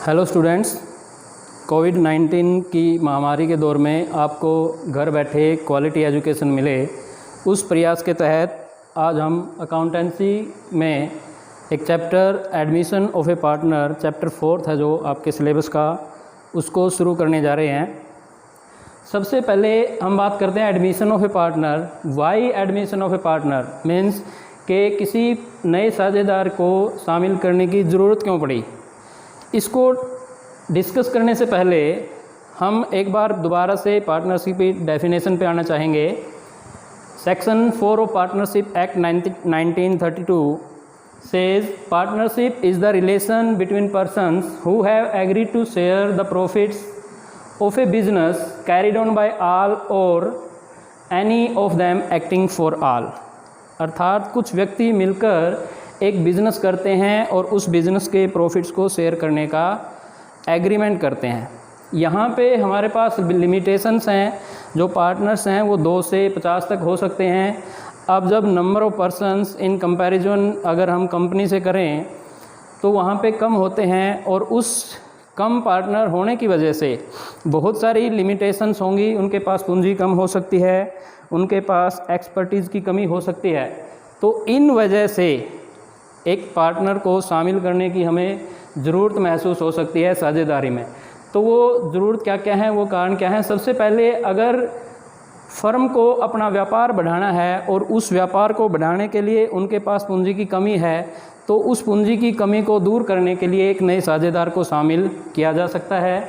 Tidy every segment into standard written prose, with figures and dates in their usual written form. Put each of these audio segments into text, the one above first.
Hello students, कोविड-19 की महामारी के दौर में आपको घर बैठे क्वालिटी एजुकेशन मिले, उस प्रयास के तहत आज हम अकाउंटेंसी में एक chapter admission of a partner, chapter 4 है जो आपके सिलेबस का, उसको शुरू करने जा रहे हैं। सबसे पहले हम बात करते हैं admission of a partner. Why admission of a partner means कि किसी नए साझेदार को शामिल करने की ज़रूरत क्यों पड़ी। इसको डिस्कस करने से पहले हम एक बार दोबारा से पार्टनरशिप की डेफिनेशन पे आना चाहेंगे। Section 4 of partnership act 1932 says partnership is the relation between persons who have agreed to share the profits of a business carried on by all or any of them acting for all। अर्थात कुछ व्यक्ति मिलकर एक business करते हैं और उस business के प्रॉफिट्स को शेयर करने का एग्रीमेंट करते हैं। यहाँ पे हमारे पास लिमिटेशंस हैं, जो पार्टनर्स हैं वो 2 से 50 तक हो सकते हैं। अब जब number of persons in comparison अगर हम कंपनी से करें तो वहाँ पे कम होते हैं, और उस कम पार्टनर होने की वजह से बहुत सारी लिमिटेशंस होंगी। उनके पास पूंजी कम हो सकती है, उनके पास एक्सपर्टीज़ की कमी हो सकती है। तो इन वजह से एक पार्टनर को शामिल करने की हमें ज़रूरत महसूस हो सकती है साझेदारी में। तो वो ज़रूरत क्या क्या है, वो कारण क्या है। सबसे पहले अगर फर्म को अपना व्यापार बढ़ाना है और उस व्यापार को बढ़ाने के लिए उनके पास पूंजी की कमी है, तो उस पूंजी की कमी को दूर करने के लिए एक नए साझेदार को शामिल किया जा सकता है।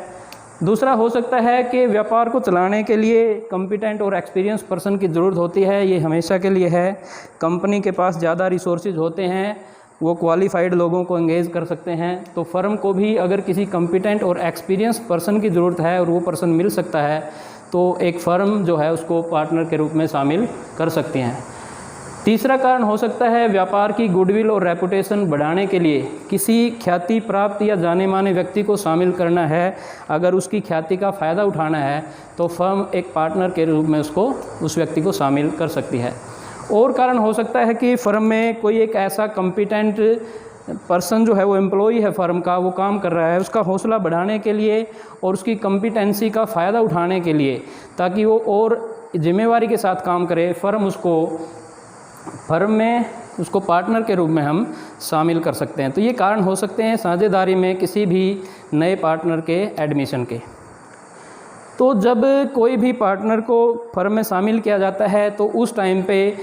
दूसरा हो सकता है कि व्यापार को चलाने के लिए कॉम्पिटेंट और एक्सपीरियंस पर्सन की ज़रूरत होती है। ये हमेशा के लिए है। कंपनी के पास ज़्यादा रिसोर्सेज होते हैं, वो क्वालिफाइड लोगों को एंगेज कर सकते हैं। तो फर्म को भी अगर किसी कॉम्पिटेंट और एक्सपीरियंस पर्सन की ज़रूरत है और वो पर्सन मिल सकता है, तो एक फ़र्म जो है उसको पार्टनर के रूप में शामिल कर सकती हैं। तीसरा कारण हो सकता है व्यापार की गुडविल और रेपुटेशन बढ़ाने के लिए किसी ख्याति प्राप्त या जाने माने व्यक्ति को शामिल करना है। अगर उसकी ख्याति का फ़ायदा उठाना है तो फर्म एक पार्टनर के रूप में उस व्यक्ति को शामिल कर सकती है। और कारण हो सकता है कि फर्म में कोई एक ऐसा कॉम्पिटेंट पर्सन जो है, वो एम्प्लॉई है फर्म का, वो काम कर रहा है, उसका हौसला बढ़ाने के लिए और उसकी कॉम्पिटेंसी का फ़ायदा उठाने के लिए, ताकि वो और जिम्मेवारी के साथ काम करे, फर्म में उसको पार्टनर के रूप में हम शामिल कर सकते हैं। तो ये कारण हो सकते हैं साझेदारी में किसी भी नए पार्टनर के एडमिशन के। तो जब कोई भी पार्टनर को फर्म में शामिल किया जाता है तो उस टाइम पे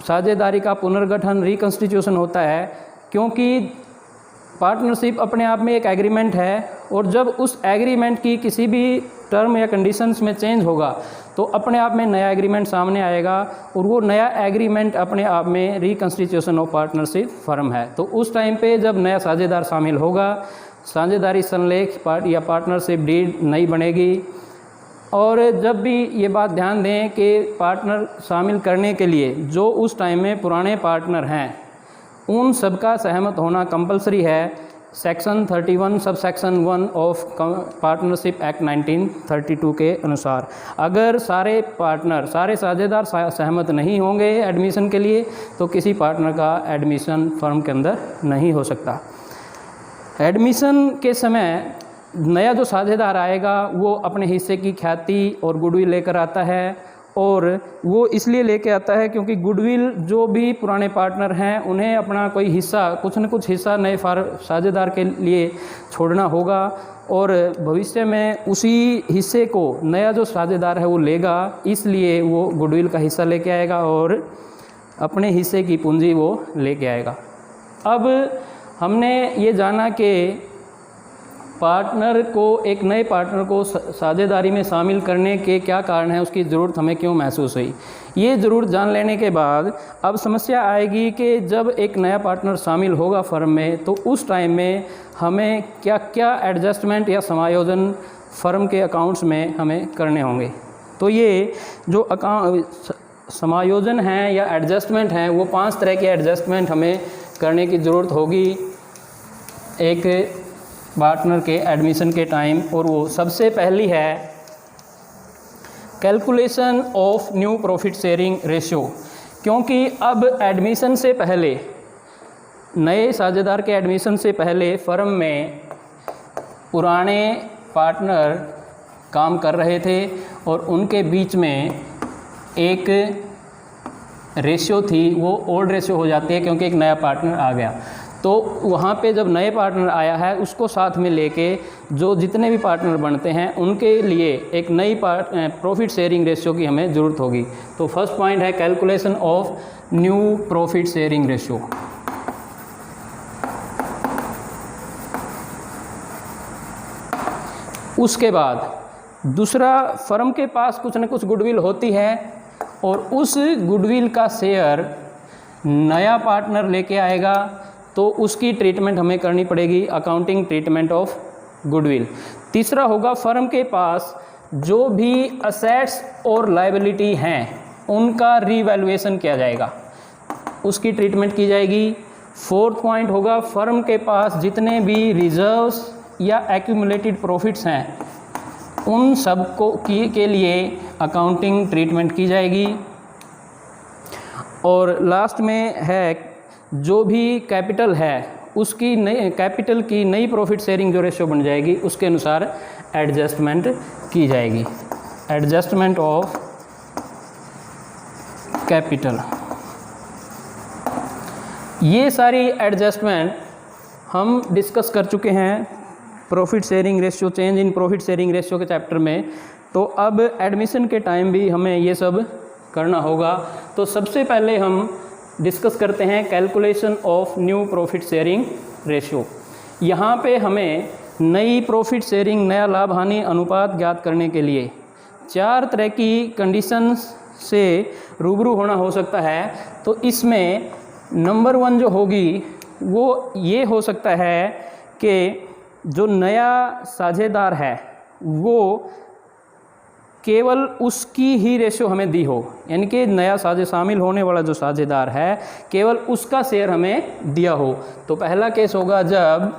साझेदारी का पुनर्गठन, रिकंस्टिट्यूशन होता है, क्योंकि पार्टनरशिप अपने आप में एक एग्रीमेंट है, और जब उस एग्रीमेंट की किसी भी टर्म या कंडीशंस में चेंज होगा तो अपने आप में नया एग्रीमेंट सामने आएगा, और वो नया एग्रीमेंट अपने आप में रिकंस्टिट्यूशन ऑफ पार्टनरशिप फर्म है। तो उस टाइम पे जब नया साझेदार शामिल होगा, साझेदारी संलेख या पार्टनरशिप डीड नई बनेगी। और जब भी ये बात ध्यान दें कि पार्टनर शामिल करने के लिए जो उस टाइम में पुराने पार्टनर हैं, उन सबका सहमत होना कंपलसरी है। Section 31 sub section 1 of partnership act 1932 के अनुसार अगर सारे पार्टनर, सारे साझेदार सहमत नहीं होंगे एडमिशन के लिए, तो किसी पार्टनर का एडमिशन फर्म के अंदर नहीं हो सकता। एडमिशन के समय नया जो साझेदार आएगा वो अपने हिस्से की ख्याति और गुडविल लेकर आता है, और वो इसलिए लेके आता है क्योंकि गुडविल जो भी पुराने पार्टनर हैं उन्हें अपना कोई हिस्सा, कुछ न कुछ हिस्सा नए साझेदार के लिए छोड़ना होगा, और भविष्य में उसी हिस्से को नया जो साझेदार है वो लेगा, इसलिए वो गुडविल का हिस्सा लेके आएगा और अपने हिस्से की पूंजी वो लेके आएगा। अब हमने ये जाना कि पार्टनर को, एक नए पार्टनर को साझेदारी में शामिल करने के क्या कारण है, उसकी ज़रूरत हमें क्यों महसूस हुई। ये ज़रूरत जान लेने के बाद अब समस्या आएगी कि जब एक नया पार्टनर शामिल होगा फर्म में, तो उस टाइम में हमें क्या क्या एडजस्टमेंट या समायोजन फर्म के अकाउंट्स में हमें करने होंगे। तो ये जो समायोजन हैं या एडजस्टमेंट हैं, वो 5 तरह के एडजस्टमेंट हमें करने की ज़रूरत होगी एक पार्टनर के एडमिशन के टाइम। और वो सबसे पहली है calculation of new profit sharing ratio, क्योंकि अब एडमिशन से पहले, नए साझेदार के एडमिशन से पहले फर्म में पुराने पार्टनर काम कर रहे थे और उनके बीच में एक रेशियो थी, वो ओल्ड रेशियो हो जाती है क्योंकि एक नया पार्टनर आ गया। तो वहाँ पे जब नए पार्टनर आया है उसको साथ में लेके जो जितने भी पार्टनर बनते हैं उनके लिए एक नई प्रॉफिट शेयरिंग रेशियो की हमें ज़रूरत होगी। तो फर्स्ट पॉइंट है calculation of new profit sharing ratio. उसके बाद दूसरा, फर्म के पास कुछ न कुछ गुडविल होती है और उस गुडविल का शेयर नया पार्टनर लेके आएगा तो उसकी ट्रीटमेंट हमें करनी पड़ेगी, अकाउंटिंग ट्रीटमेंट ऑफ गुडविल। तीसरा होगा फर्म के पास जो भी असेट्स और लायबिलिटी हैं उनका रीवैल्यूएशन किया जाएगा, उसकी ट्रीटमेंट की जाएगी। फोर्थ पॉइंट होगा फर्म के पास जितने भी रिजर्व्स या एक्यूमुलेटेड प्रॉफिट्स हैं उन सब को के लिए अकाउंटिंग ट्रीटमेंट की जाएगी। और लास्ट में है जो भी कैपिटल है उसकी नई कैपिटल की नई प्रॉफिट शेयरिंग जो रेशियो बन जाएगी उसके अनुसार एडजस्टमेंट की जाएगी, एडजस्टमेंट ऑफ कैपिटल। ये सारी एडजस्टमेंट हम डिस्कस कर चुके हैं profit sharing ratio, change in profit sharing ratio के चैप्टर में। तो अब एडमिशन के टाइम भी हमें ये सब करना होगा। तो सबसे पहले हम डिस्कस करते हैं calculation of new profit sharing ratio. यहाँ पे हमें नई प्रॉफिट शेयरिंग, नया लाभ हानि अनुपात ज्ञात करने के लिए 4 तरह की कंडीशंस से रूबरू होना हो सकता है। तो इसमें नंबर 1 जो होगी वो ये हो सकता है कि जो नया साझेदार है वो केवल उसकी ही रेशियो हमें दी हो, यानी कि नया शामिल होने वाला जो साझेदार है केवल उसका शेयर हमें दिया हो। तो पहला केस होगा जब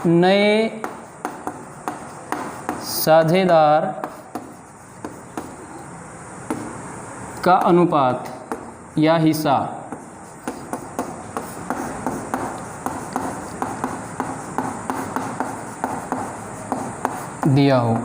नए साझेदार का अनुपात या हिस्सा दिया हो,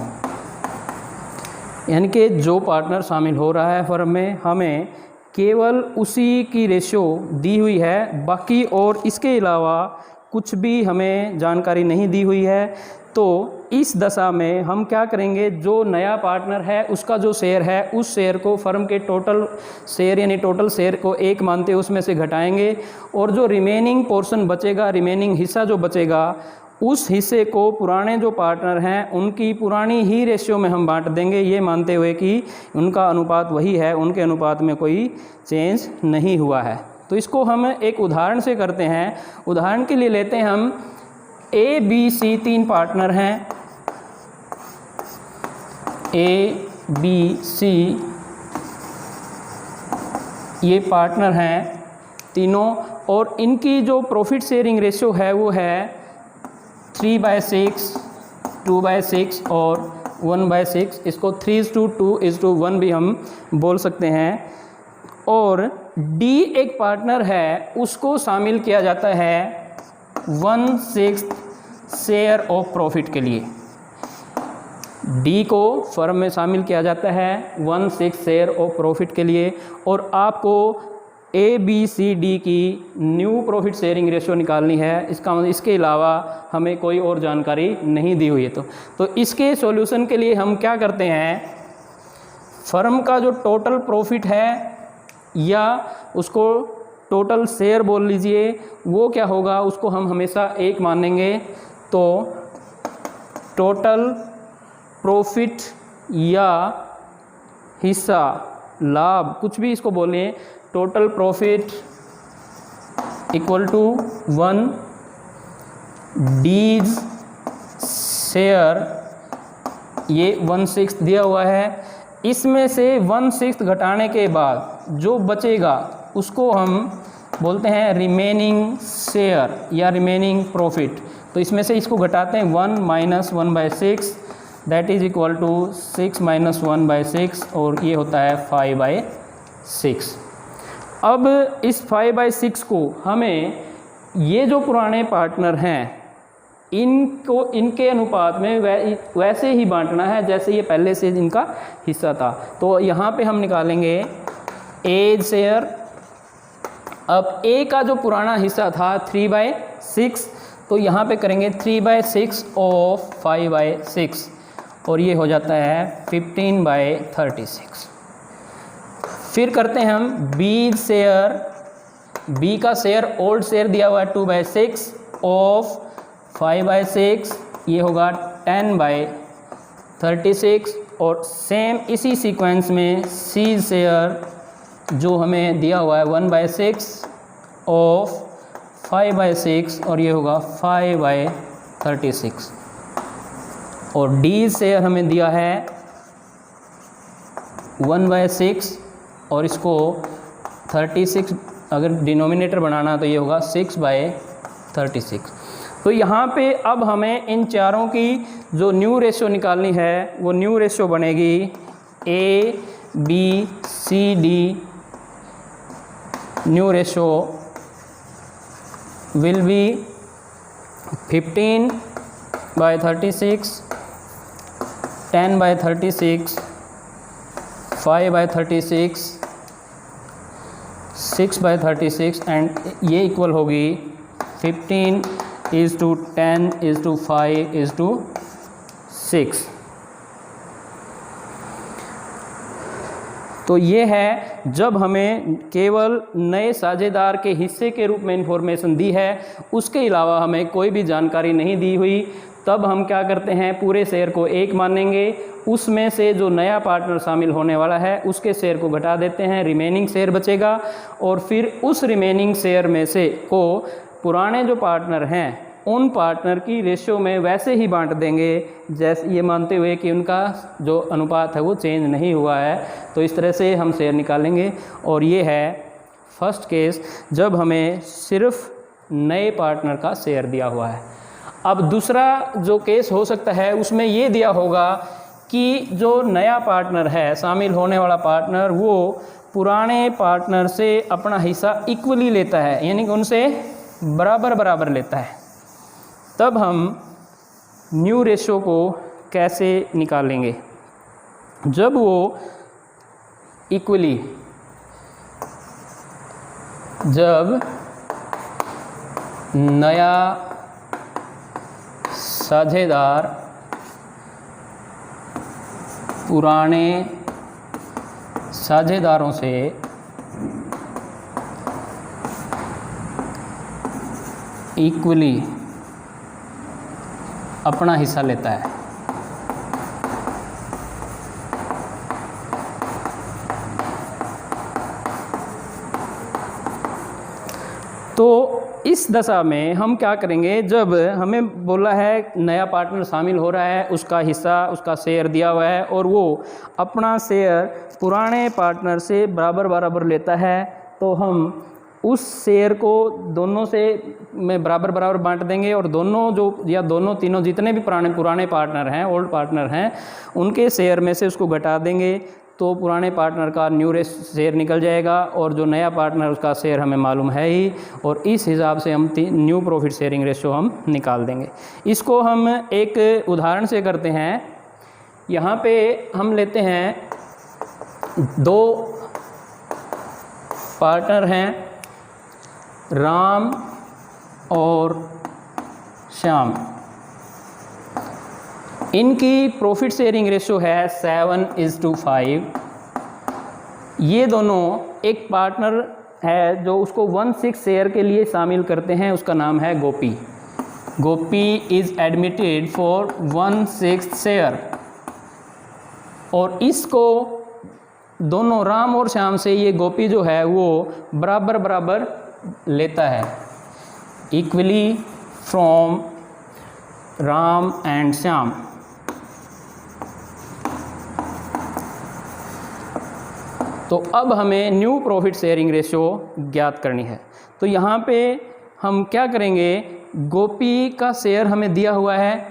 यानी कि जो पार्टनर शामिल हो रहा है फर्म में हमें केवल उसी की रेशियो दी हुई है, बाकी और इसके अलावा कुछ भी हमें जानकारी नहीं दी हुई है। तो इस दशा में हम क्या करेंगे, जो नया पार्टनर है उसका जो शेयर है उस शेयर को फर्म के टोटल शेयर यानी टोटल शेयर को 1 मानते उसमें से घटाएंगे और जो रिमेनिंग पोर्शन बचेगा, रिमेनिंग हिस्सा जो बचेगा उस हिस्से को पुराने जो पार्टनर हैं उनकी पुरानी ही रेशियो में हम बांट देंगे, ये मानते हुए कि उनका अनुपात वही है, उनके अनुपात में कोई चेंज नहीं हुआ है। तो इसको हम एक उदाहरण से करते हैं। उदाहरण के लिए लेते हैं हम ए बी सी 3 पार्टनर हैं, ए बी सी ये पार्टनर हैं तीनों और इनकी जो प्रॉफिट शेयरिंग रेशियो है वो है 3/6, 2/6 और 1/6। इसको 3:2:1 भी हम बोल सकते हैं। और डी एक पार्टनर है उसको शामिल किया जाता है 1/6 शेयर ऑफ प्रॉफिट के लिए। डी को फर्म में शामिल किया जाता है 1/6 शेयर ऑफ प्रॉफिट के लिए। और आपको ए बी सी डी की न्यू प्रॉफिट शेयरिंग रेशियो निकालनी है, इसके अलावा हमें कोई और जानकारी नहीं दी हुई है। तो इसके सॉल्यूशन के लिए हम क्या करते हैं, फर्म का जो टोटल प्रॉफिट है या उसको टोटल शेयर बोल लीजिए, वो क्या होगा उसको हम हमेशा 1 मानेंगे। तो टोटल प्रॉफिट या हिस्सा लाभ कुछ भी इसको बोलें, total profit equal to 1 D's share, ये 1/6 दिया हुआ है। इसमें से 1/6 घटाने के बाद जो बचेगा उसको हम बोलते हैं रिमेनिंग शेयर या रिमेनिंग प्रॉफिट। तो इसमें से इसको घटाते हैं 1 - 1/6 दैट इज इक्वल टू 6 - 1/6 और ये होता है 5/6। अब इस 5/6 को हमें ये जो पुराने पार्टनर हैं इनको इनके अनुपात में वैसे ही बांटना है जैसे ये पहले से इनका हिस्सा था। तो यहाँ पे हम निकालेंगे ए शेयर। अब ए का जो पुराना हिस्सा था 3/6, तो यहाँ पे करेंगे 3/6 ऑफ 5/6 और ये हो जाता है 15/36। फिर करते हैं हम बी शेयर। बी का शेयर ओल्ड शेयर दिया हुआ है 2/6 ऑफ 5/6, ये होगा 10/36। और सेम इसी सीक्वेंस में सी शेयर जो हमें दिया हुआ है 1/6 ऑफ 5/6 और ये होगा 5/36। और डी शेयर हमें दिया है 1/6 और इसको 36 अगर डिनोमिनेटर बनाना तो ये होगा 6/36। तो यहाँ पे अब हमें इन चारों की जो न्यू रेशियो निकालनी है वो न्यू रेशियो बनेगी A B C D. New ratio will be 15/36, 10/36, 5/36, 6/36 and ये इक्वल होगी 15:10:5:6। तो ये है जब हमें केवल नए साझेदार के हिस्से के रूप में इंफॉर्मेशन दी है, उसके अलावा हमें कोई भी जानकारी नहीं दी हुई, तब हम क्या करते हैं पूरे शेयर को एक मानेंगे, उसमें से जो नया पार्टनर शामिल होने वाला है उसके शेयर को घटा देते हैं, रिमेनिंग शेयर बचेगा और फिर उस रिमेनिंग शेयर में से को पुराने जो पार्टनर हैं उन पार्टनर की रेशियो में वैसे ही बांट देंगे जैसे ये मानते हुए कि उनका जो अनुपात है वो चेंज नहीं हुआ है। तो इस तरह से हम शेयर निकालेंगे और ये है फर्स्ट केस जब हमें सिर्फ नए पार्टनर का शेयर दिया हुआ है। अब दूसरा जो केस हो सकता है उसमें ये दिया होगा कि जो नया पार्टनर है, शामिल होने वाला पार्टनर, वो पुराने पार्टनर से अपना हिस्सा इक्वली लेता है, यानी कि उनसे बराबर बराबर लेता है। तब हम न्यू रेशियो को कैसे निकालेंगे? जब वो इक्वली, जब नया साझेदार पुराने साझेदारों से इक्वली अपना हिस्सा लेता है। तो इस दशा में हम क्या करेंगे, जब हमें बोला है नया पार्टनर शामिल हो रहा है, उसका हिस्सा, उसका शेयर दिया हुआ है और वो अपना शेयर पुराने पार्टनर से बराबर बराबर लेता है, तो हम उस शेयर को दोनों से में बराबर बराबर बांट देंगे और दोनों जो या दोनों तीनों जितने भी पुराने पार्टनर हैं, ओल्ड पार्टनर हैं, उनके शेयर में से उसको घटा देंगे। तो पुराने पार्टनर का न्यू शेयर निकल जाएगा और जो नया पार्टनर उसका शेयर हमें मालूम है ही, और इस हिसाब से हम न्यू प्रॉफिट शेयरिंग रेशियो हम निकाल देंगे। इसको हम एक उदाहरण से करते हैं। यहाँ पे हम लेते हैं दो पार्टनर हैं, राम और श्याम। इनकी प्रॉफिट शेयरिंग रेशियो है 7:5। ये दोनों, एक पार्टनर है जो उसको 1/6 शेयर के लिए शामिल करते हैं, उसका नाम है गोपी। गोपी इज़ एडमिटेड फॉर 1/6 शेयर और इसको दोनों राम और श्याम से ये गोपी जो है वो बराबर बराबर लेता है, equally from Ram and Shyam. तो अब हमें न्यू प्रॉफिट शेयरिंग रेशियो ज्ञात करनी है। तो यहाँ पे हम क्या करेंगे, गोपी का शेयर हमें दिया हुआ है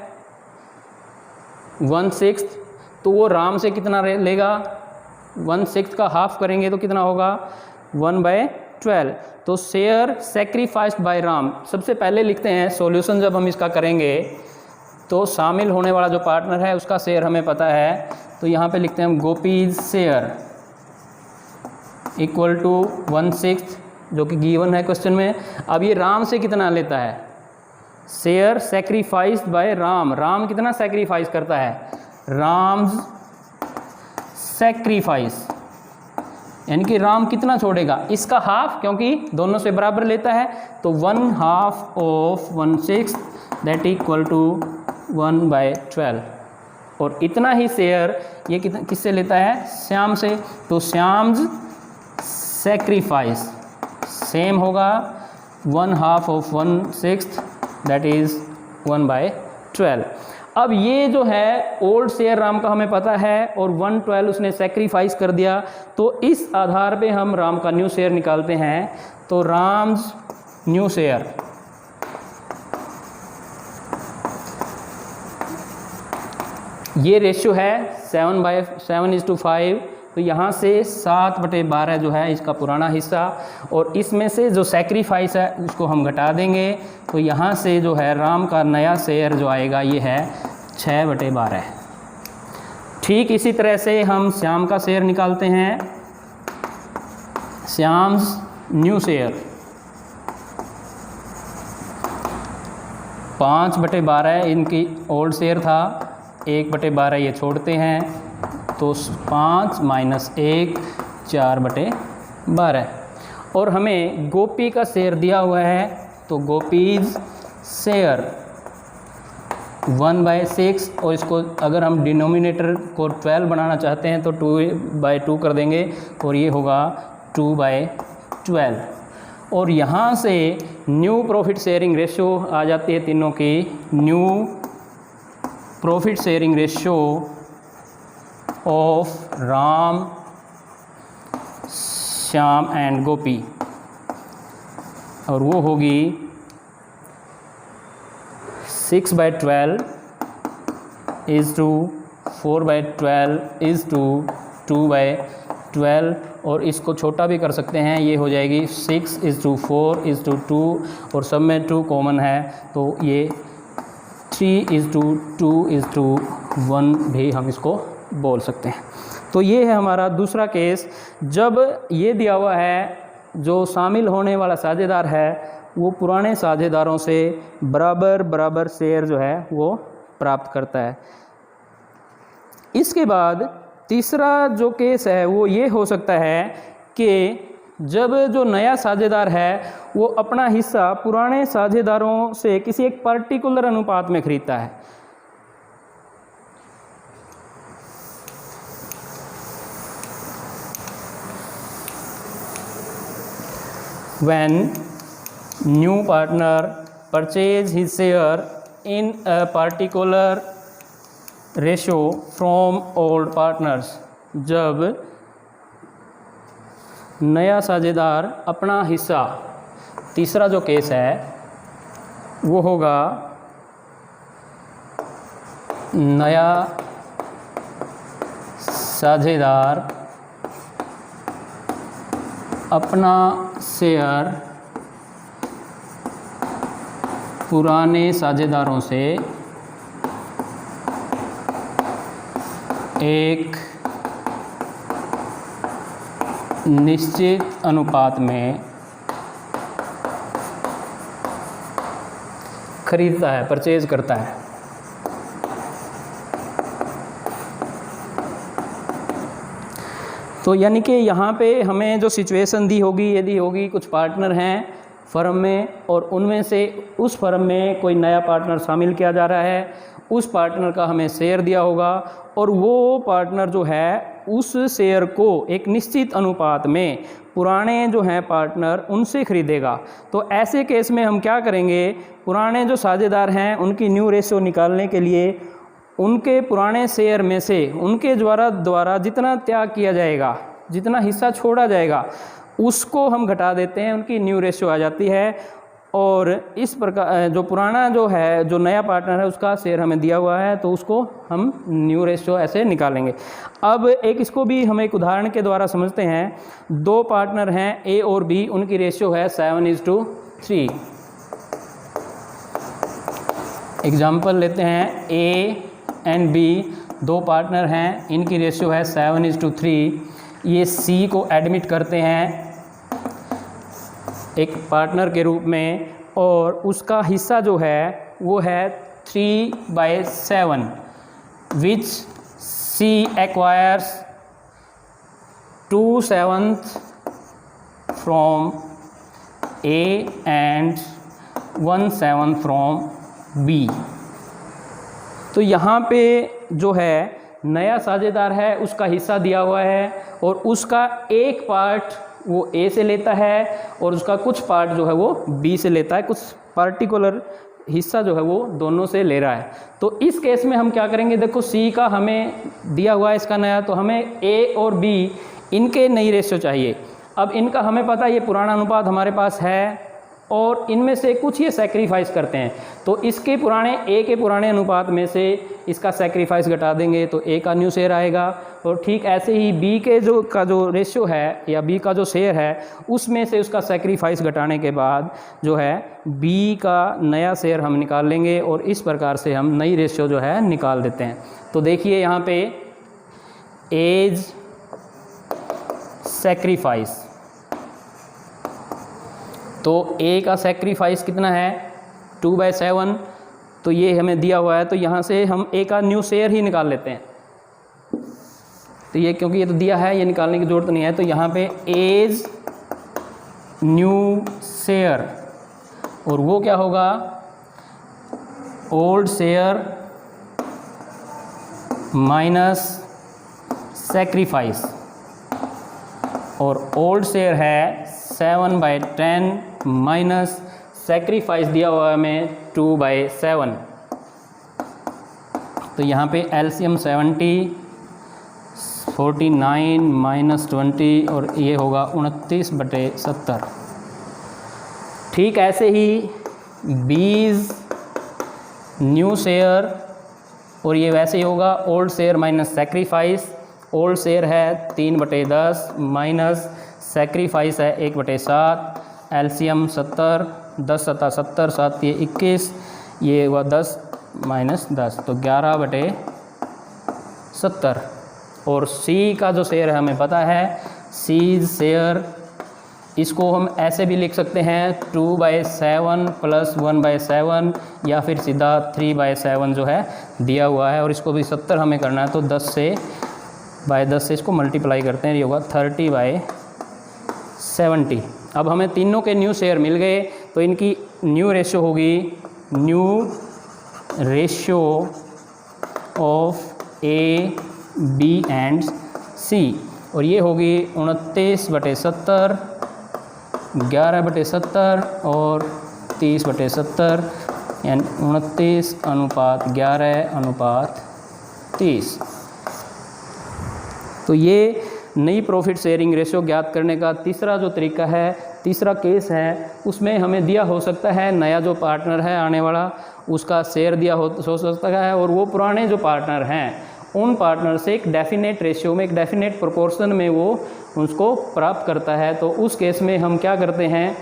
1/6, तो वो राम से कितना लेगा, 1/6 का हाफ करेंगे तो कितना होगा, 1/6। 12। तो शेयर सेक्रीफाइस्ड बाय राम, सबसे पहले लिखते हैं सॉल्यूशन जब हम इसका करेंगे तो शामिल होने वाला जो पार्टनर है उसका शेयर हमें पता है, तो यहाँ पे लिखते हैं हम गोपीज शेयर इक्वल टू 1/6 जो कि गिवन है क्वेश्चन में। अब ये राम से कितना लेता है, share sacrificed by Ram, Ram कितना सेक्रीफाइस करता है, राम्स सेक्रीफाइस, यानी कि राम कितना छोड़ेगा, इसका हाफ, क्योंकि दोनों से बराबर लेता है, तो 1/2 ऑफ 1/6 दैट इक्वल टू 1/12। और इतना ही शेयर ये किससे लेता है, श्याम से, तो श्याम्स सेक्रीफाइस सेम होगा 1/2 ऑफ 1/6 दैट इज़ 1/12। अब ये जो है ओल्ड शेयर राम का हमें पता है और 1/12 उसने सेक्रीफाइस कर दिया, तो इस आधार पे हम राम का न्यू शेयर निकालते हैं। तो राम्स न्यू शेयर ये रेशियो है 7/7:5, तो यहाँ से 7/12 जो है इसका पुराना हिस्सा, और इसमें से जो सेक्रीफाइस है उसको हम घटा देंगे, तो यहाँ से जो है राम का नया शेयर जो आएगा ये है 6/12। ठीक इसी तरह से हम श्याम का शेयर निकालते हैं, श्याम्स न्यू शेयर 5/12 इनकी ओल्ड शेयर था, 1/12 ये छोड़ते हैं, तो 5 - 1 4/12। और हमें गोपी का शेयर दिया हुआ है, तो गोपीज शेयर 1/6, और इसको अगर हम डिनोमिनेटर को 12 बनाना चाहते हैं तो 2/2 कर देंगे और ये होगा 2/12। और यहाँ से न्यू प्रॉफिट शेयरिंग रेशियो आ जाती है तीनों की, new profit sharing ratio of Ram, Shyam and Gopi, और वो होगी 6/12 इज़ टू 4/12 इज़ टू 2/12, और इसको छोटा भी कर सकते हैं, ये हो जाएगी 6:4 इज़ टू 2, और सब में 2 कॉमन है, तो ये 3:2:1 भी हम इसको बोल सकते हैं। तो ये है हमारा दूसरा केस, जब ये दिया हुआ है जो शामिल होने वाला साझेदार है वो पुराने साझेदारों से बराबर शेयर जो है वो प्राप्त करता है। इसके बाद तीसरा जो केस है वो ये हो सकता है कि जब जो नया साझेदार है वो अपना हिस्सा पुराने साझेदारों से किसी एक पर्टिकुलर अनुपात में खरीदता है। When new partner purchase his share in a particular ratio from old partners, जब नया साझेदार अपना हिस्सा, तीसरा जो केस है वो होगा नया साझेदार अपना शेयर पुराने साझेदारों से एक निश्चित अनुपात में खरीदता है, परचेज करता है। तो यानी कि यहाँ पे हमें जो सिचुएशन दी होगी कुछ पार्टनर हैं फर्म में, और उनमें से उस फर्म में कोई नया पार्टनर शामिल किया जा रहा है, उस पार्टनर का हमें शेयर दिया होगा, और वो पार्टनर जो है उस शेयर को एक निश्चित अनुपात में पुराने जो हैं पार्टनर उनसे खरीदेगा। तो ऐसे केस में हम क्या करेंगे, पुराने जो साझेदार हैं उनकी न्यू रेशियो निकालने के लिए उनके पुराने शेयर में से उनके द्वारा जितना त्याग किया जाएगा, जितना हिस्सा छोड़ा जाएगा, उसको हम घटा देते हैं, उनकी न्यू रेशियो आ जाती है। और इस प्रकार जो पुराना जो है, जो नया पार्टनर है, उसका शेयर हमें दिया हुआ है, तो उसको हम न्यू रेशियो ऐसे निकालेंगे। अब एक इसको भी हम एक उदाहरण के द्वारा समझते हैं। दो पार्टनर हैं ए और बी, उनकी रेशियो है 7:3। एग्जाम्पल लेते हैं, ए एंड बी दो पार्टनर हैं, इनकी रेशियो है 7:3। ये सी को एडमिट करते हैं एक पार्टनर के रूप में, और उसका हिस्सा जो है वो है 3/7, which C acquires 2/7 from A and 1/7 from B. तो यहाँ पे जो है नया साझेदार है, उसका हिस्सा दिया हुआ है, और उसका एक पार्ट वो ए से लेता है और उसका कुछ पार्ट जो है वो बी से लेता है, कुछ पार्टिकुलर हिस्सा जो है वो दोनों से ले रहा है। तो इस केस में हम क्या करेंगे, देखो सी का हमें दिया हुआ है इसका नया, तो हमें ए और बी इनके नई रेशियो चाहिए। अब इनका हमें पता है ये पुराना अनुपात हमारे पास है, और इनमें से कुछ ये सेक्रीफाइस करते हैं, तो इसके पुराने ए के पुराने अनुपात में से इसका सेक्रीफाइस घटा देंगे तो ए का न्यू शेयर आएगा। और ठीक ऐसे ही बी के जो रेशियो है या बी का जो शेयर है, उसमें से उसका सेक्रीफाइस घटाने के बाद जो है बी का नया शेयर हम निकाल लेंगे, और इस प्रकार से हम नई रेशियो जो है निकाल देते हैं। तो देखिए यहाँ पे एज सेक्रीफाइस, तो ए का सेक्रीफाइस कितना है 2/7, तो ये हमें दिया हुआ है, तो यहाँ से हम ए का न्यू शेयर ही निकाल लेते हैं। तो ये क्योंकि ये तो दिया है, ये निकालने की ज़रूरत नहीं है, तो यहाँ पे एज न्यू शेयर, और वो क्या होगा ओल्ड शेयर माइनस सेक्रीफाइस, और ओल्ड शेयर है 7/10 माइनस सेक्रीफाइस दिया हुआ है हमें 2/7। तो यहाँ पे एलसीएम 70, 49 माइनस 20, और ये होगा 29/70। ठीक ऐसे ही बीज न्यू शेयर, और ये वैसे ही होगा old share minus sacrifice. Old share है 3/10 माइनस सेक्रीफाइस है 1/7, एलसीएम 70, 10 7 70, 7 ये 21, ये हुआ 10 माइनस 10, तो 11/70। और सी का जो शेयर है हमें पता है, सीज शेयर, इसको हम ऐसे भी लिख सकते हैं 2/7 प्लस 1/7, या फिर सीधा 3/7 जो है दिया हुआ है, और इसको भी 70 हमें करना है, तो 10 से इसको मल्टीप्लाई करते हैं, ये होगा 30/70। अब हमें तीनों के न्यू शेयर मिल गए, तो इनकी न्यू रेशियो होगी new ratio of A B and C, और ये होगी 29/70, 11/70 और 30/70, यानी 29:11:30। तो ये नई प्रॉफिट शेयरिंग रेशियो ज्ञात करने का तीसरा जो तरीका है, तीसरा केस है, उसमें हमें दिया हो सकता है नया जो पार्टनर है आने वाला, उसका शेयर दिया हो सकता है, और वो पुराने जो पार्टनर हैं उन पार्टनर से एक डेफिनेट रेशियो में, एक डेफिनेट प्रोपोर्शन में वो उसको प्राप्त करता है। तो उस केस में हम क्या करते हैं,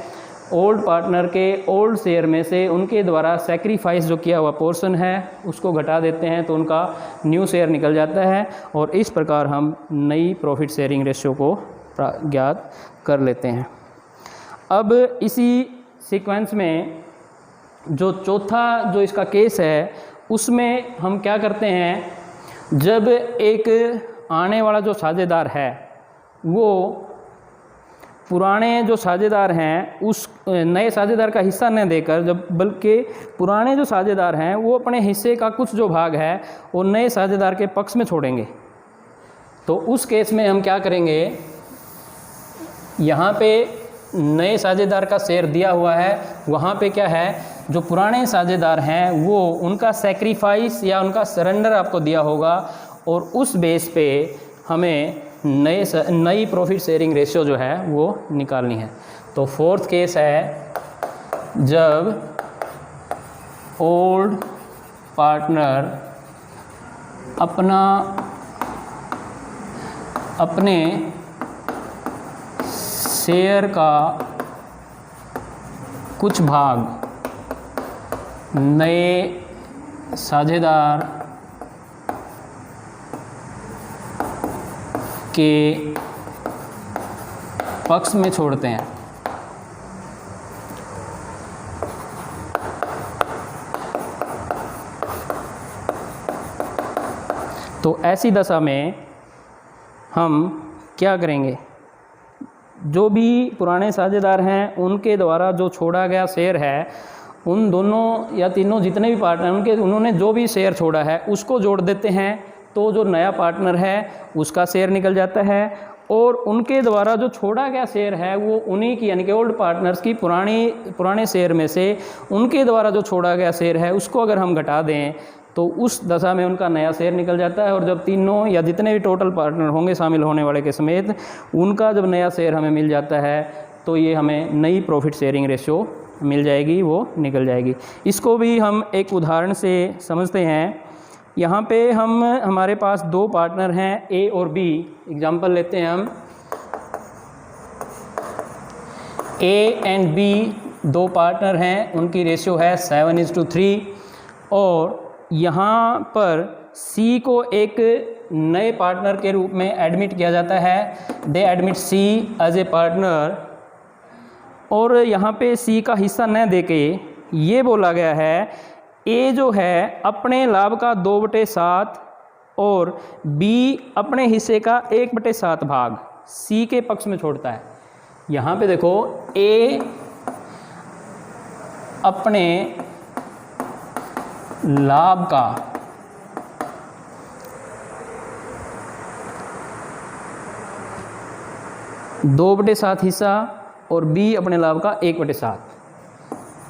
ओल्ड पार्टनर के ओल्ड शेयर में से उनके द्वारा सेक्रीफाइस जो किया हुआ पोर्शन है उसको घटा देते हैं, तो उनका न्यू शेयर निकल जाता है, और इस प्रकार हम नई प्रॉफिट शेयरिंग रेशियो को ज्ञात कर लेते हैं। अब इसी सीक्वेंस में जो चौथा जो इसका केस है, उसमें हम क्या करते हैं, जब एक आने वाला जो साझेदार है वो पुराने जो साझेदार हैं उस नए साझेदार का हिस्सा न देकर, जब बल्कि पुराने जो साझेदार हैं वो अपने हिस्से का कुछ जो भाग है वो नए साझेदार के पक्ष में छोड़ेंगे, तो उस केस में हम क्या करेंगे, यहाँ पे नए साझेदार का शेयर दिया हुआ है, वहाँ पे क्या है, जो पुराने साझेदार हैं वो उनका सेक्रीफाइस या उनका सरेंडर आपको दिया होगा, और उस बेस पे हमें नई प्रॉफिट शेयरिंग रेशियो जो है वो निकालनी है। तो फोर्थ केस है जब ओल्ड पार्टनर अपने शेयर का कुछ भाग नए साझेदार के पक्ष में छोड़ते हैं। तो ऐसी दशा में हम क्या करेंगे, जो भी पुराने साझेदार हैं उनके द्वारा जो छोड़ा गया शेयर है, उन दोनों या तीनों जितने भी पार्टनर उन्होंने जो भी शेयर छोड़ा है उसको जोड़ देते हैं, तो जो नया पार्टनर है उसका शेयर निकल जाता है। और उनके द्वारा जो छोड़ा गया शेयर है वो उन्हीं की यानी कि ओल्ड पार्टनर्स की पुराने शेयर में से उनके द्वारा जो छोड़ा गया शेयर है उसको अगर हम घटा दें तो उस दशा में उनका नया शेयर निकल जाता है। और जब तीनों या जितने भी टोटल पार्टनर होंगे शामिल होने वाले के समेत उनका जब नया शेयर हमें मिल जाता है तो ये हमें नई प्रॉफिट शेयरिंग रेशियो मिल जाएगी, वो निकल जाएगी। इसको भी हम एक उदाहरण से समझते हैं। यहाँ पे हमारे पास दो पार्टनर हैं ए और बी। एग्जांपल लेते हैं हम, ए एंड बी दो पार्टनर हैं, उनकी रेशियो है 7:3। और यहाँ पर सी को एक नए पार्टनर के रूप में एडमिट किया जाता है। They admit C as a partner. और यहाँ पे सी का हिस्सा न देके ये बोला गया है ए जो है अपने लाभ का 2/7 और बी अपने हिस्से का 1/7 भाग सी के पक्ष में छोड़ता है। यहाँ पे देखो ए अपने लाभ का 2/7 हिस्सा और बी अपने लाभ का 1/7।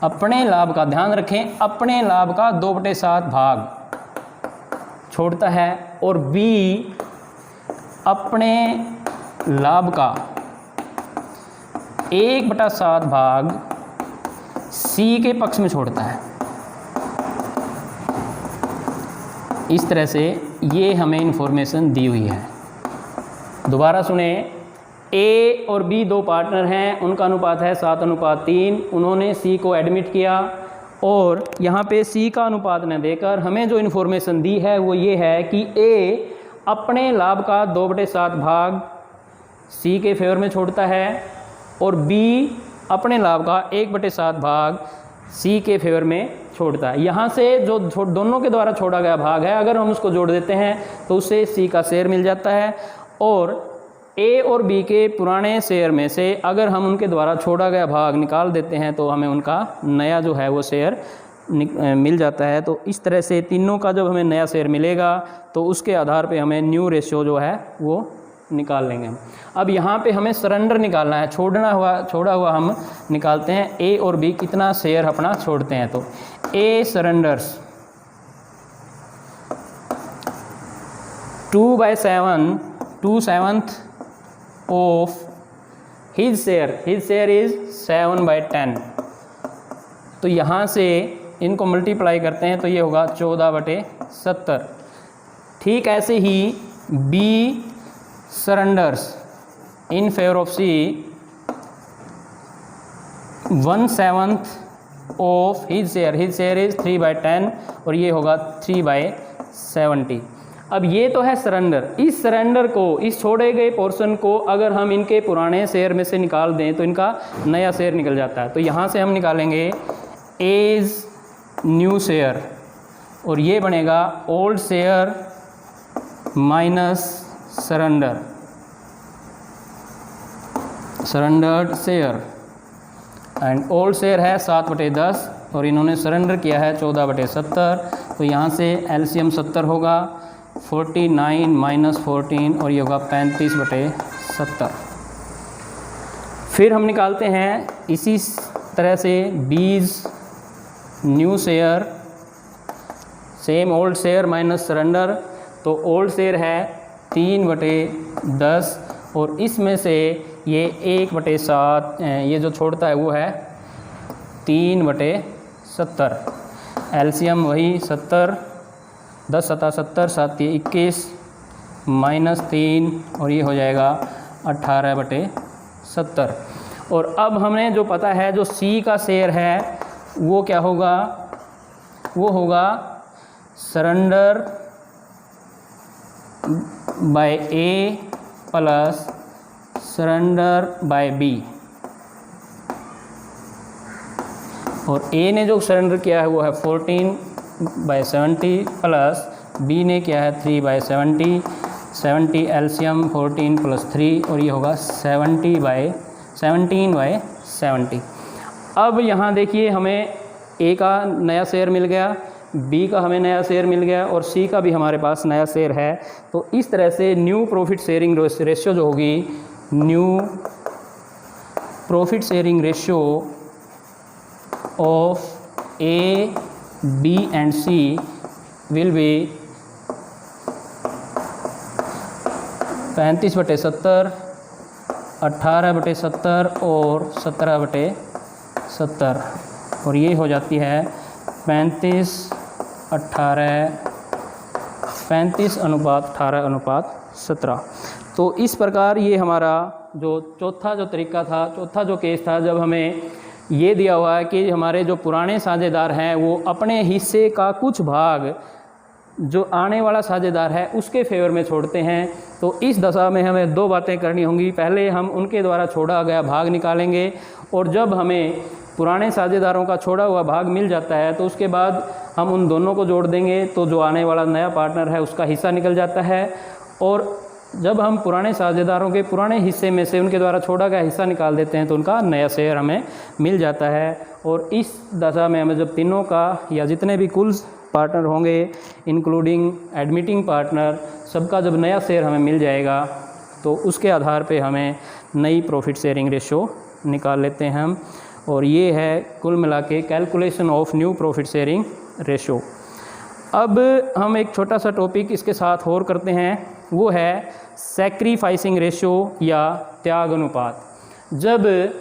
अपने लाभ का ध्यान रखें, अपने लाभ का 2/7 भाग छोड़ता है और बी अपने लाभ का 1/7 भाग सी के पक्ष में छोड़ता है। इस तरह से ये हमें इन्फॉर्मेशन दी हुई है। दोबारा सुने, ए और बी दो पार्टनर हैं, उनका अनुपात है 7:3। उन्होंने सी को एडमिट किया और यहाँ पे सी का अनुपात न देकर हमें जो इन्फॉर्मेशन दी है वो ये है कि ए अपने लाभ का 2/7 भाग सी के फेवर में छोड़ता है और बी अपने लाभ का 1/7 भाग सी के फेवर में छोड़ता है। यहाँ से जो दोनों के द्वारा छोड़ा गया भाग है, अगर हम उसको जोड़ देते हैं तो उससे सी का शेयर मिल जाता है। और ए और बी के पुराने शेयर में से अगर हम उनके द्वारा छोड़ा गया भाग निकाल देते हैं तो हमें उनका नया जो है वो शेयर मिल जाता है। तो इस तरह से तीनों का जब हमें नया शेयर मिलेगा तो उसके आधार पे हमें न्यू रेशियो जो है वो निकाल लेंगे। अब यहाँ पे हमें सरेंडर निकालना है, छोड़ा हुआ हम निकालते हैं। ए और बी कितना शेयर अपना छोड़ते हैं, तो ए surrenders 2/7 of his share is 7/10। तो यहाँ से इनको मल्टीप्लाई करते हैं तो ये होगा 14/70। ठीक ऐसे ही B surrenders in favour of C 1/7 of his share is 3/10 और ये होगा 3/70। अब ये तो है सरेंडर। इस सरेंडर को, इस छोड़े गए पोर्शन को अगर हम इनके पुराने शेयर में से निकाल दें तो इनका नया शेयर निकल जाता है। तो यहाँ से हम निकालेंगे एज न्यू शेयर और ये बनेगा old share minus surrendered share. And old share है 7/10 और इन्होंने सरेंडर किया है 14/70। तो यहाँ से एलसीएम 70 होगा, 49 - 14 और ये होगा 35/70। फिर हम निकालते हैं इसी तरह से बीज new share, same old share minus surrender. तो ओल्ड शेयर है 3/10 और इसमें से ये 1/7 ये जो छोड़ता है वो है 3/70। एलसीएम वही 70, 10 सता 70, 7 21 -3 और ये हो जाएगा 18/70। और अब हमें जो पता है जो सी का शेयर है वो क्या होगा, वो होगा सरेंडर बाय ए प्लस सरेंडर बाय बी। और ए ने जो सरेंडर किया है वो है 14/70 प्लस बी ने किया है 3/70। 70 एलसीएम 14 + 3 और ये होगा 17/70। अब यहाँ देखिए हमें ए का नया शेयर मिल गया, बी का हमें नया शेयर मिल गया और सी का भी हमारे पास नया शेयर है। तो इस तरह से न्यू प्रॉफिट शेयरिंग रेशियो जो होगी, new profit sharing ratio of A, B and C will be 35/70, 18/70 और 17/70 और ये हो जाती है 35:18:17। तो इस प्रकार ये हमारा जो चौथा जो केस था, जब हमें ये दिया हुआ है कि हमारे जो पुराने साझेदार हैं वो अपने हिस्से का कुछ भाग जो आने वाला साझेदार है उसके फेवर में छोड़ते हैं। तो इस दशा में हमें दो बातें करनी होंगी। पहले हम उनके द्वारा छोड़ा गया भाग निकालेंगे और जब हमें पुराने साझेदारों का छोड़ा हुआ भाग मिल जाता है तो उसके बाद हम उन दोनों को जोड़ देंगे, तो जो आने वाला नया पार्टनर है उसका हिस्सा निकल जाता है। और जब हम पुराने साझेदारों के पुराने हिस्से में से उनके द्वारा छोड़ा गया हिस्सा निकाल देते हैं तो उनका नया शेयर हमें मिल जाता है। और इस दशा में हमें जब तीनों का या जितने भी कुल पार्टनर होंगे इंक्लूडिंग एडमिटिंग पार्टनर, सबका जब नया शेयर हमें मिल जाएगा तो उसके आधार पे हमें नई प्रॉफिट शेयरिंग रेशियो निकाल लेते हैं हम। और ये है कुल मिला के calculation of new profit sharing ratio. अब हम एक छोटा सा टॉपिक इसके साथ और करते हैं, वो है सैक्रिफाइसिंग रेशियो या त्याग अनुपात। जब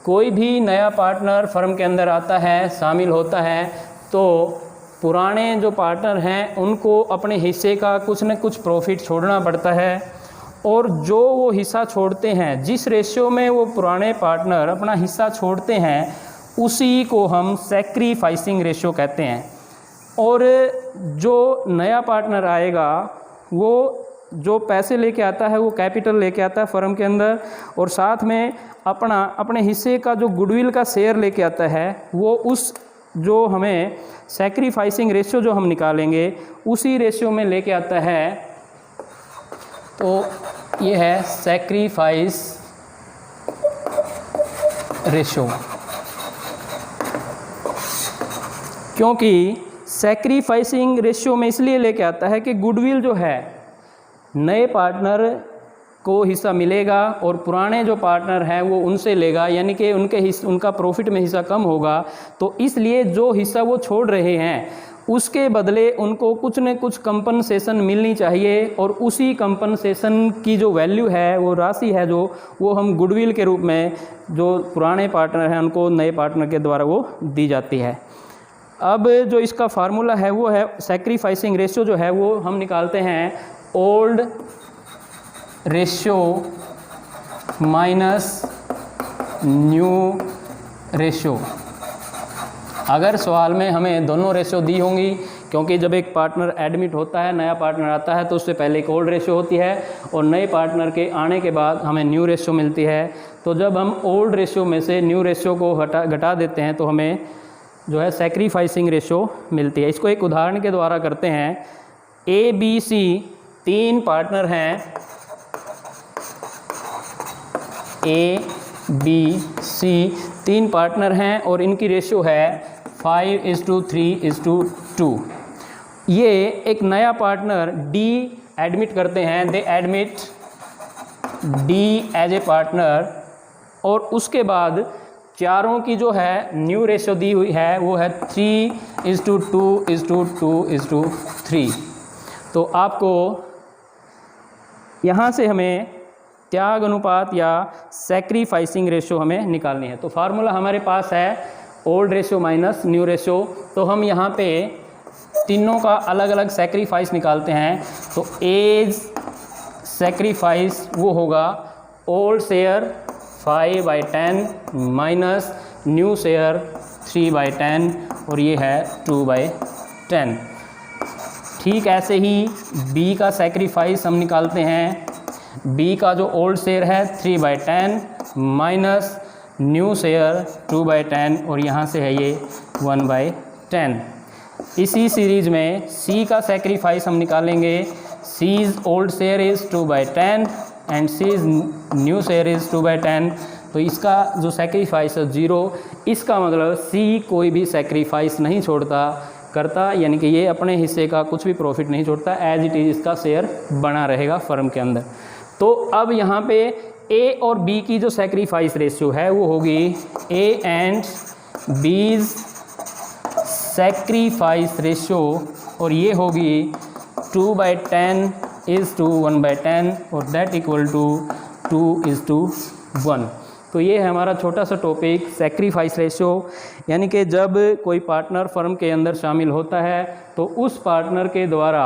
कोई भी नया पार्टनर फर्म के अंदर आता है, शामिल होता है, तो पुराने जो पार्टनर हैं उनको अपने हिस्से का कुछ न कुछ प्रॉफिट छोड़ना पड़ता है। और जो वो हिस्सा छोड़ते हैं, जिस रेशियो में वो पुराने पार्टनर अपना हिस्सा छोड़ते हैं, उसी को हम सैक्रिफाइसिंग रेशियो कहते हैं। और जो नया पार्टनर आएगा वो जो पैसे लेके आता है वो कैपिटल लेके आता है फर्म के अंदर, और साथ में अपने हिस्से का जो गुडविल का शेयर लेके आता है, वो उस जो हमें सैक्रिफाइसिंग रेशियो जो हम निकालेंगे उसी रेशियो में लेके आता है। तो ये है सैक्रिफाइस रेशियो। क्योंकि सैक्रिफाइसिंग रेशियो में इसलिए लेके आता है कि गुडविल जो है नए पार्टनर को हिस्सा मिलेगा और पुराने जो पार्टनर हैं वो उनसे लेगा, यानी कि उनका प्रॉफिट में हिस्सा कम होगा। तो इसलिए जो हिस्सा वो छोड़ रहे हैं उसके बदले उनको कुछ न कुछ कंपनसेशन मिलनी चाहिए, और उसी कंपनसेशन की जो वैल्यू है, वो राशि है जो, वो हम गुडविल के रूप में जो पुराने पार्टनर हैं उनको नए पार्टनर के द्वारा वो दी जाती है। अब जो इसका फार्मूला है वो है सैक्रिफाइसिंग रेशियो जो है वो हम निकालते हैं old ratio minus new ratio. अगर सवाल में हमें दोनों रेशियो दी होंगी, क्योंकि जब एक पार्टनर एडमिट होता है, नया पार्टनर आता है, तो उससे पहले एक ओल्ड रेशियो होती है और नए पार्टनर के आने के बाद हमें न्यू रेशियो मिलती है। तो जब हम ओल्ड रेशियो में से न्यू रेशियो को घटा देते हैं तो हमें जो है सैक्रिफाइसिंग रेशियो मिलती है। इसको एक उदाहरण के द्वारा करते हैं। ए बी सी तीन पार्टनर हैं, ए बी सी तीन पार्टनर हैं और इनकी रेशियो है 5:3:2। ये एक नया पार्टनर डी एडमिट करते हैं, they admit D as a partner, और उसके बाद चारों की जो है न्यू रेशियो दी हुई है वो है 3:2:2:3। तो आपको यहाँ से हमें त्याग अनुपात या सैक्रिफाइसिंग रेशियो हमें निकालनी है। तो फार्मूला हमारे पास है old ratio minus new ratio. तो हम यहाँ पे तीनों का अलग अलग सेक्रीफाइस निकालते हैं। तो एज सेक्रीफाइस वो होगा old share 5/10 minus new share 3/10 और ये है 2/10। ठीक ऐसे ही बी का सेक्रीफाइस हम निकालते हैं। बी का जो ओल्ड शेयर है 3/10 माइनस न्यू शेयर 2/10 और यहाँ से है ये 1/10। इसी सीरीज में सी का सेक्रीफाइस हम निकालेंगे। C's old share is 2/10 and C's new share is 2/10। तो इसका जो सेक्रीफाइस है 0, इसका मतलब सी कोई भी सेक्रीफाइस नहीं करता, यानी कि ये अपने हिस्से का कुछ भी प्रॉफिट नहीं छोड़ता, एज इट इज़ इसका शेयर बना रहेगा फर्म के अंदर। तो अब यहाँ पे ए और बी की जो सेक्रीफाइस रेशियो है वो होगी ए एंड बीज सेक्रीफाइस रेशियो, और ये होगी 2/10 इज़ टू 1/10 और दैट इक्वल टू 2:1। तो ये है हमारा छोटा सा टॉपिक सेक्रीफाइस रेशियो, यानी कि जब कोई पार्टनर फर्म के अंदर शामिल होता है तो उस पार्टनर के द्वारा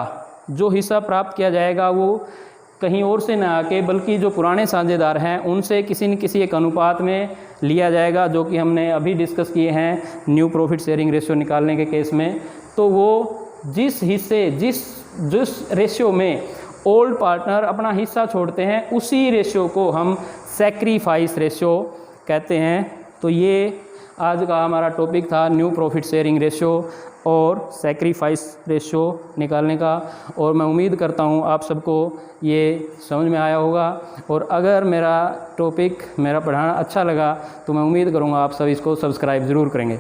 जो हिस्सा प्राप्त किया जाएगा वो कहीं और से ना आके बल्कि जो पुराने साझेदार हैं उनसे किसी न किसी एक अनुपात में लिया जाएगा, जो कि हमने अभी डिस्कस किए हैं न्यू प्रॉफिट शेयरिंग रेशियो निकालने के केस में। तो वो जिस रेशियो में ओल्ड पार्टनर अपना हिस्सा छोड़ते हैं उसी रेशियो को हम सेक्रीफाइस रेशियो कहते हैं। तो ये आज का हमारा टॉपिक था न्यू प्रॉफिट शेयरिंग रेशियो और सेक्रीफाइस रेशियो निकालने का, और मैं उम्मीद करता हूँ आप सबको ये समझ में आया होगा। और अगर मेरा टॉपिक मेरा पढ़ाना अच्छा लगा तो मैं उम्मीद करूँगा आप सब इसको सब्सक्राइब ज़रूर करेंगे।